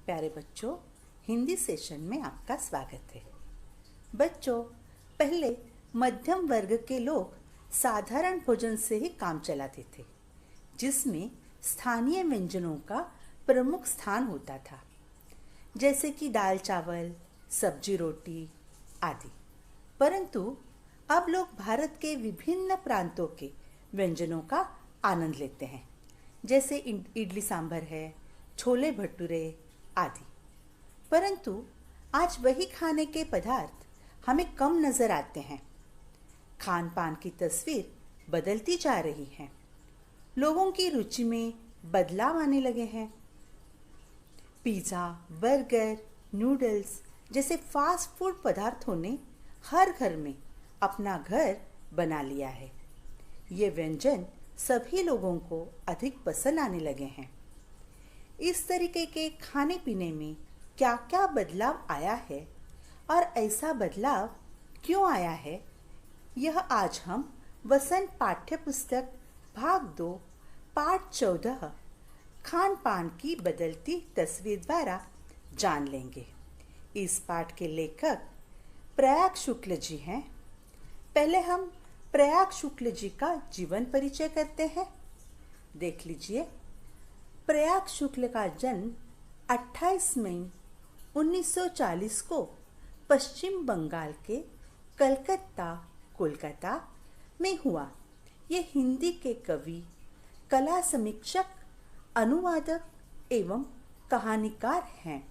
प्यारे बच्चों, हिंदी सेशन में आपका स्वागत है। बच्चों, पहले मध्यम वर्ग के लोग साधारण भोजन से ही काम चलाते थे, जिसमें स्थानीय व्यंजनों का प्रमुख स्थान होता था, जैसे कि दाल चावल, सब्जी रोटी आदि। परंतु अब लोग भारत के विभिन्न प्रांतों के व्यंजनों का आनंद लेते हैं, जैसे इडली सांभर है, छोले भटूरे आदि। परंतु आज वही खाने के पदार्थ हमें कम नजर आते हैं। खान पान की तस्वीर बदलती जा रही है। लोगों की रुचि में बदलाव आने लगे हैं। पिज़्ज़ा, बर्गर, नूडल्स जैसे फास्ट फूड पदार्थों ने हर घर में अपना घर बना लिया है। ये व्यंजन सभी लोगों को अधिक पसंद आने लगे हैं। इस तरीके के खाने पीने में क्या क्या बदलाव आया है और ऐसा बदलाव क्यों आया है, यह आज हम वसंत पाठ्य पुस्तक भाग 2 पाठ 14 खान पान की बदलती तस्वीर द्वारा जान लेंगे। इस पाठ के लेखक प्रयाग शुक्ल जी हैं। पहले हम प्रयाग शुक्ल जी का जीवन परिचय करते हैं। देख लीजिए, प्रयाग शुक्ल का जन्म 28 मई 1940 को पश्चिम बंगाल के कलकत्ता, कोलकाता में हुआ। ये हिंदी के कवि, कला समीक्षक, अनुवादक एवं कहानीकार हैं।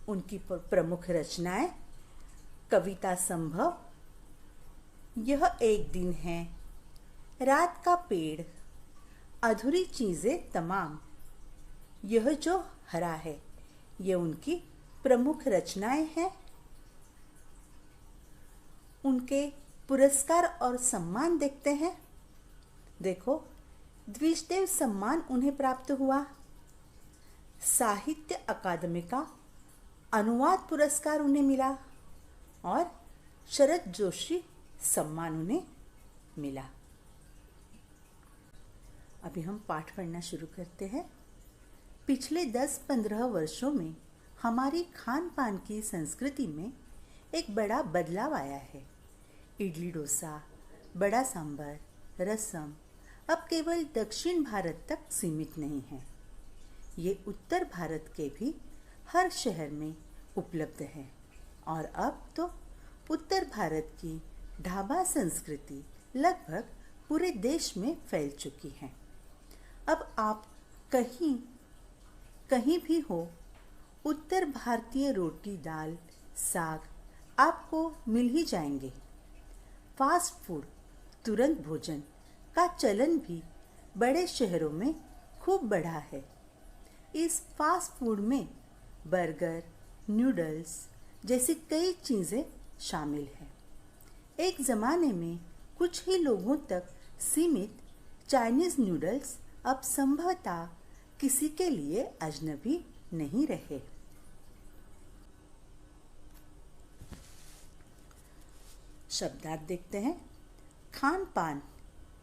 उनकी प्रमुख रचनाएं कविता संभव, यह एक दिन है, रात का पेड़, अधूरी चीजें तमाम, यह जो हरा है, ये उनकी प्रमुख रचनाएं हैं। उनके पुरस्कार और सम्मान देखते हैं। देखो, द्विजदेव सम्मान उन्हें प्राप्त हुआ, साहित्य अकादमी का अनुवाद पुरस्कार उन्हें मिला और शरद जोशी सम्मान उन्हें मिला। अभी हम पाठ पढ़ना शुरू करते हैं। पिछले 10-15 वर्षों में हमारी खान पान की संस्कृति में एक बड़ा बदलाव आया है। इडली डोसा, बड़ा सांभर, रसम अब केवल दक्षिण भारत तक सीमित नहीं है। ये उत्तर भारत के भी हर शहर में उपलब्ध है और अब तो उत्तर भारत की ढाबा संस्कृति लगभग पूरे देश में फैल चुकी है। अब आप कहीं भी हो, उत्तर भारतीय रोटी, दाल, साग आपको मिल ही जाएंगे। फास्ट फूड, तुरंत भोजन का चलन भी बड़े शहरों में खूब बढ़ा है। इस फास्ट फूड में बर्गर, नूडल्स जैसी कई चीज़ें शामिल हैं। एक ज़माने में कुछ ही लोगों तक सीमित चाइनीज़ नूडल्स अब संभवतः किसी के लिए अजनबी नहीं रहे। शब्दार्थ देखते हैं। खान पान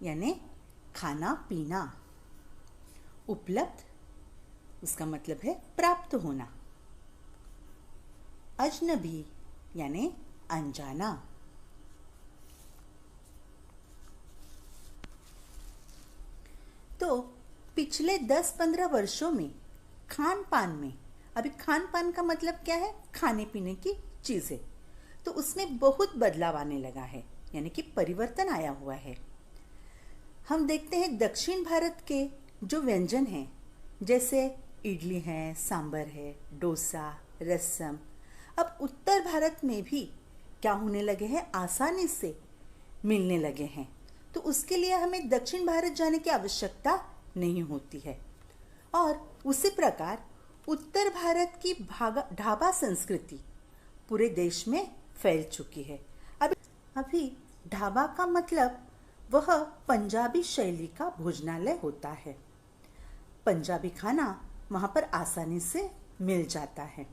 यानी खाना पीना, उपलब्ध उसका मतलब है प्राप्त होना, अजनबी यानी अनजाना, तो पिछले 10-15 वर्षों में खान पान में, अभी खान पान का मतलब क्या है, खाने पीने की चीज़ें, तो उसमें बहुत बदलाव आने लगा है, यानी कि परिवर्तन आया हुआ है। हम देखते हैं दक्षिण भारत के जो व्यंजन हैं, जैसे इडली है, सांभर है, डोसा, रसम, अब उत्तर भारत में भी क्या होने लगे हैं, आसानी से मिलने लगे हैं। तो उसके लिए हमें दक्षिण भारत जाने की आवश्यकता नहीं होती है। और उसी प्रकार उत्तर भारत की ढाबा संस्कृति पूरे देश में फैल चुकी है। अभी ढाबा का मतलब वह पंजाबी शैली का भोजनालय होता है। पंजाबी खाना वहाँ पर आसानी से मिल जाता है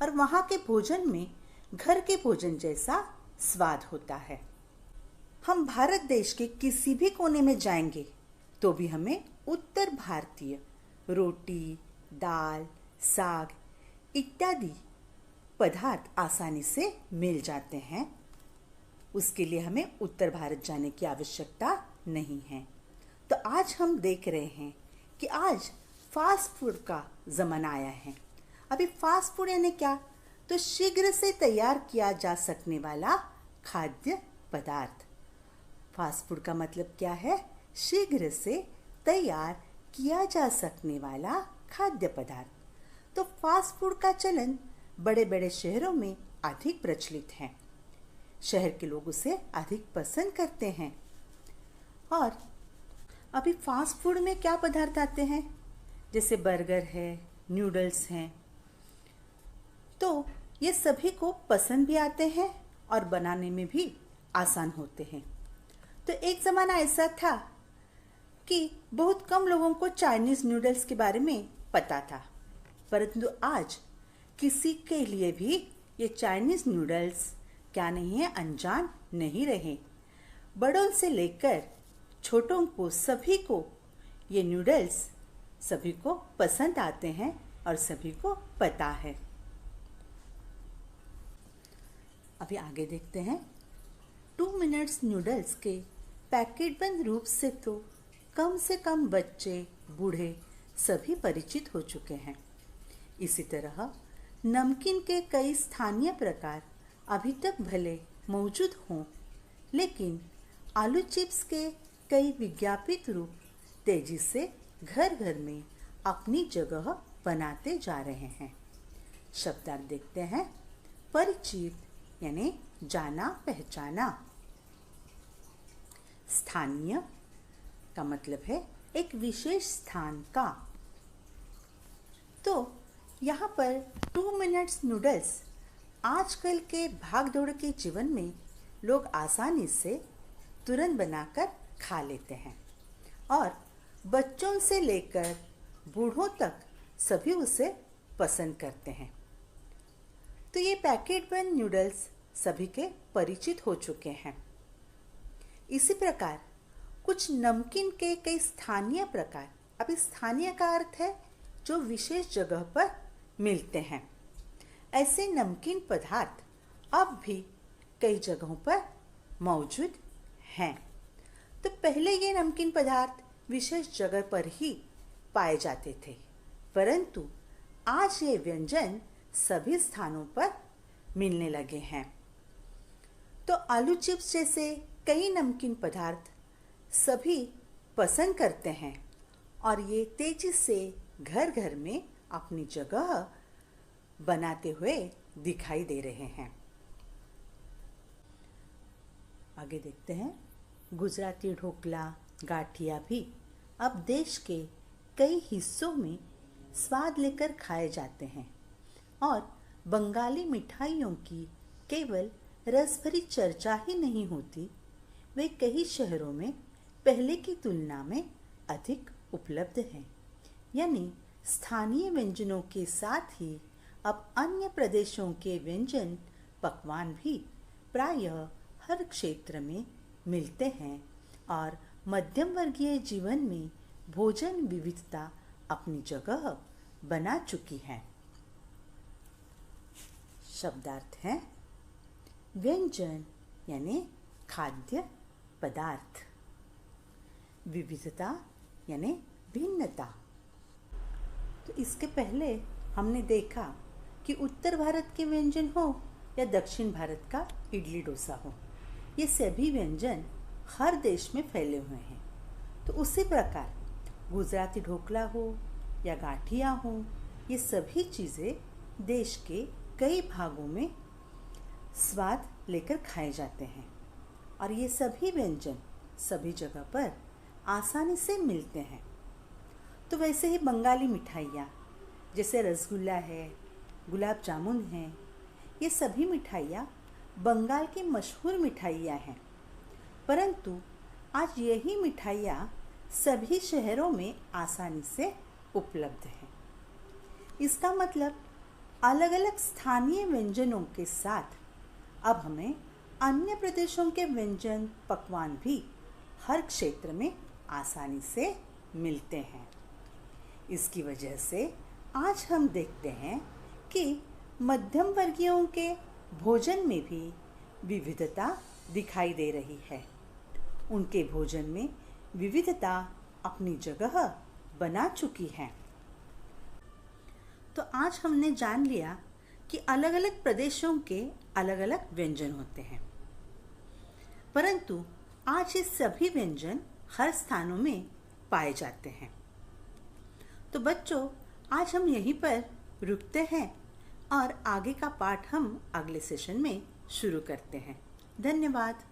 और वहाँ के भोजन में घर के भोजन जैसा स्वाद होता है। हम भारत देश के किसी भी कोने में जाएंगे तो भी हमें उत्तर भारतीय रोटी, दाल, साग इत्यादि पदार्थ आसानी से मिल जाते हैं। उसके लिए हमें उत्तर भारत जाने की आवश्यकता नहीं है। तो आज हम देख रहे हैं कि आज फास्ट फूड का ज़माना आया है। अभी फास्ट फूड यानी क्या? तो शीघ्र से तैयार किया जा सकने वाला खाद्य पदार्थ। फास्ट फूड का मतलब क्या है? शीघ्र से तैयार किया जा सकने वाला खाद्य पदार्थ। तो फास्ट फूड का चलन बड़े बड़े शहरों में अधिक प्रचलित है। शहर के लोग उसे अधिक पसंद करते हैं। और अभी फास्ट फूड में क्या पदार्थ आते हैं? जैसे बर्गर है, नूडल्स हैं। तो ये सभी को पसंद भी आते हैं और बनाने में भी आसान होते हैं। तो एक ज़माना ऐसा था कि बहुत कम लोगों को चाइनीज़ नूडल्स के बारे में पता था, परंतु आज किसी के लिए भी ये चाइनीज़ नूडल्स क्या नहीं है, अनजान नहीं रहे। बड़ों से लेकर छोटों को सभी को ये नूडल्स सभी को पसंद आते हैं और सभी को पता है। अभी आगे देखते हैं। 2 मिनट्स नूडल्स के पैकेट बंद रूप से तो कम से कम बच्चे, बूढ़े सभी परिचित हो चुके हैं। इसी तरह नमकीन के कई स्थानीय प्रकार अभी तक भले मौजूद हों, लेकिन आलू चिप्स के कई विज्ञापित रूप तेजी से घर घर में अपनी जगह बनाते जा रहे हैं। शब्दार्थ देखते हैं। परिचित यानी जाना पहचाना। स्थानीय का मतलब है एक विशेष स्थान का। तो यहाँ पर 2 मिनट्स नूडल्स आजकल के भागदौड़ के जीवन में लोग आसानी से तुरंत बनाकर खा लेते हैं और बच्चों से लेकर बूढ़ों तक सभी उसे पसंद करते हैं। तो ये पैकेट बंद नूडल्स सभी के परिचित हो चुके हैं। इसी प्रकार कुछ नमकीन के कई स्थानीय प्रकार, अभी स्थानीय का अर्थ है जो विशेष जगह पर मिलते हैं। ऐसे नमकीन पदार्थ अब भी कई जगहों पर मौजूद हैं। तो पहले ये नमकीन पदार्थ विशेष जगह पर ही पाए जाते थे, परंतु आज ये व्यंजन सभी स्थानों पर मिलने लगे हैं। तो आलू चिप्स जैसे कई नमकीन पदार्थ सभी पसंद करते हैं और ये तेजी से घर घर में अपनी जगह बनाते हुए दिखाई दे रहे हैं। आगे देखते हैं। गुजराती ढोकला, गाठिया भी अब देश के कई हिस्सों में स्वाद लेकर खाए जाते हैं और बंगाली मिठाइयों की केवल रसभरी चर्चा ही नहीं होती, वे कई शहरों में पहले की तुलना में अधिक उपलब्ध हैं। यानी स्थानीय व्यंजनों के साथ ही अब अन्य प्रदेशों के व्यंजन पकवान भी प्रायः हर क्षेत्र में मिलते हैं और मध्यम वर्गीय जीवन में भोजन विविधता अपनी जगह बना चुकी है। शब्दार्थ है व्यंजन यानी खाद्य पदार्थ, विविधता यानी भिन्नता। तो इसके पहले हमने देखा कि उत्तर भारत के व्यंजन हो या दक्षिण भारत का इडली डोसा हो, ये सभी व्यंजन हर देश में फैले हुए हैं। तो उसी प्रकार गुजराती ढोकला हो या गाठिया हो, ये सभी चीज़ें देश के कई भागों में स्वाद लेकर खाए जाते हैं और ये सभी व्यंजन सभी जगह पर आसानी से मिलते हैं। तो वैसे ही बंगाली मिठाइयाँ जैसे रसगुल्ला है, गुलाब जामुन है, ये सभी मिठाइयाँ बंगाल की मशहूर मिठाइयाँ हैं, परंतु आज यही मिठाइयाँ सभी शहरों में आसानी से उपलब्ध हैं। इसका मतलब अलग अलग स्थानीय व्यंजनों के साथ अब हमें अन्य प्रदेशों के व्यंजन पकवान भी हर क्षेत्र में आसानी से मिलते हैं। इसकी वजह से आज हम देखते हैं कि मध्यम वर्गीयों के भोजन में भी विविधता दिखाई दे रही है। उनके भोजन में विविधता अपनी जगह बना चुकी है। तो आज हमने जान लिया कि अलग अलग प्रदेशों के अलग अलग व्यंजन होते हैं, परंतु आज ये सभी व्यंजन हर स्थानों में पाए जाते हैं। तो बच्चों, आज हम यहीं पर रुकते हैं और आगे का पाठ हम अगले सेशन में शुरू करते हैं। धन्यवाद।